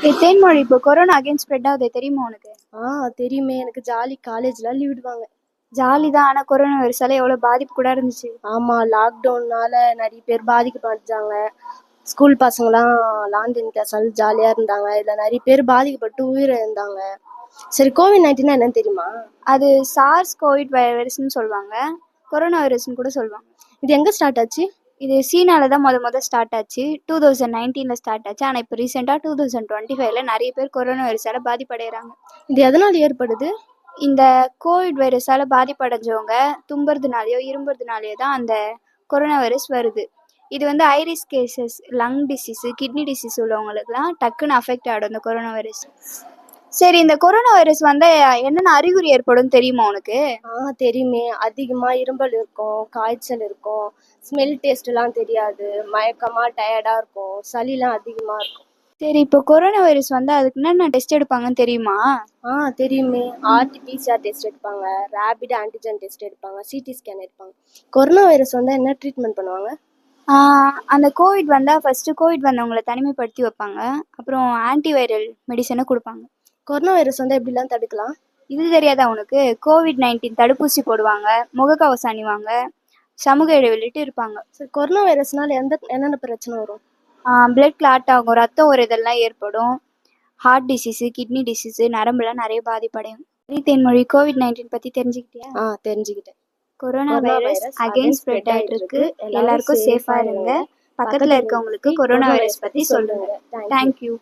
தேன்மொழி, இப்போ corona again spread ஆகுது தெரியுமா உனக்கு? தெரியுமே. எனக்கு ஜாலி. காலேஜ்லாம் லீவ் விடுவாங்க. ஜாலி தான். ஆனால் கொரோனா வைரஸால எவ்வளோ பாதிப்பு கூட இருந்துச்சு. ஆமாம், லாக்டவுன்னால நிறைய பேர் பாதிக்கப்பட்டாங்க. ஸ்கூல் பசங்களாம் லான்லைன் கிளாஸால் ஜாலியாக இருந்தாங்க. இதில் நிறைய பேர் பாதிக்கப்பட்டு உயிரிழந்தாங்க. சரி, COVID-19 என்னன்னு தெரியுமா? அது சார்ஸ் கோவிட் வைரஸ்ன்னு சொல்லுவாங்க, கொரோனா வைரஸ்ன்னு கூட சொல்லுவாங்க. இது எங்கே ஸ்டார்ட் ஆச்சு? இது சீனால தான் முத ஸ்டார்ட் ஆச்சு. 2019 ஸ்டார்ட் ஆச்சு. ஆனால் இப்போ ரீசெண்டாக 2025 நிறைய பேர் கொரோனா வைரஸால பாதிப்படைகிறாங்க. இது எதனால் ஏற்படுது? இந்த கோவிட் வைரஸால் பாதிப்படைஞ்சவங்க தும்புறதுனாலையோ இரும்புறதுனாலையோ தான் அந்த கொரோனா வைரஸ் வருது. இது வந்து ஐரிஸ் cases, lung disease, kidney disease உள்ளவங்களுக்குலாம் டக்குன்னு அஃபெக்ட் ஆகிடும் இந்த கொரோனா வைரஸ். சரி, இந்த கொரோனா வைரஸ் வந்து என்னென்ன அறிகுறி ஏற்படும் தெரியுமா உனக்கு? தெரியுமே. அதிகமாக இரும்பல் இருக்கும், காய்ச்சல் இருக்கும், ஸ்மெல் டேஸ்ட்லாம் தெரியாது, மயக்கமாக டயர்டாக இருக்கும், சளிலாம் அதிகமாக இருக்கும். சரி, இப்போ கொரோனா வைரஸ் வந்து அதுக்கு என்னென்ன டெஸ்ட் எடுப்பாங்கன்னு தெரியுமா? தெரியுமே. RT-PCR டெஸ்ட் எடுப்பாங்க, ரேபிட் ஆன்டிஜன் டெஸ்ட் எடுப்பாங்க, சிடி ஸ்கேன் எடுப்பாங்க. கொரோனா வைரஸ் வந்தால் என்ன ட்ரீட்மெண்ட் பண்ணுவாங்க? அந்த கோவிட் வந்தால் ஃபஸ்ட்டு கோவிட் வந்தவங்களை தனிமைப்படுத்தி வைப்பாங்க. அப்புறம் ஆன்டிவைரல் மெடிசனை கொடுப்பாங்க. கொரோனா வைரஸ் வந்தால் எப்படிலாம் தடுக்கலாம்? இது தெரியாதா உனக்கு? COVID-19 தடுப்பூசி போடுவாங்க, முகக்கவசம் அணிவாங்க, சமூக இடைவெளிட்டு இருப்பாங்க. சரி, கொரோனா வைரஸ்னால என்னென்ன பிரச்சனை வரும்? பிளட் கிளாட் ஆகும், ரத்த உறைதல்லாம் ஏற்படும், ஹார்ட் டிசீஸு, கிட்னி டிசீஸு, நரம்புலாம் நிறைய பாதிப்படையும். தேன்மொழி, COVID-19 பற்றி தெரிஞ்சுக்கிட்டியா? தெரிஞ்சுக்கிட்டேன். கொரோனா வைரஸ் அகைன் ஸ்ப்ரெட் ஆகிட்டு இருக்கு. எல்லாருக்கும் சேஃபாக இருங்க. பக்கத்தில் இருக்கவங்களுக்கு கொரோனா வைரஸ் பற்றி சொல்லுங்க. தேங்க்யூ.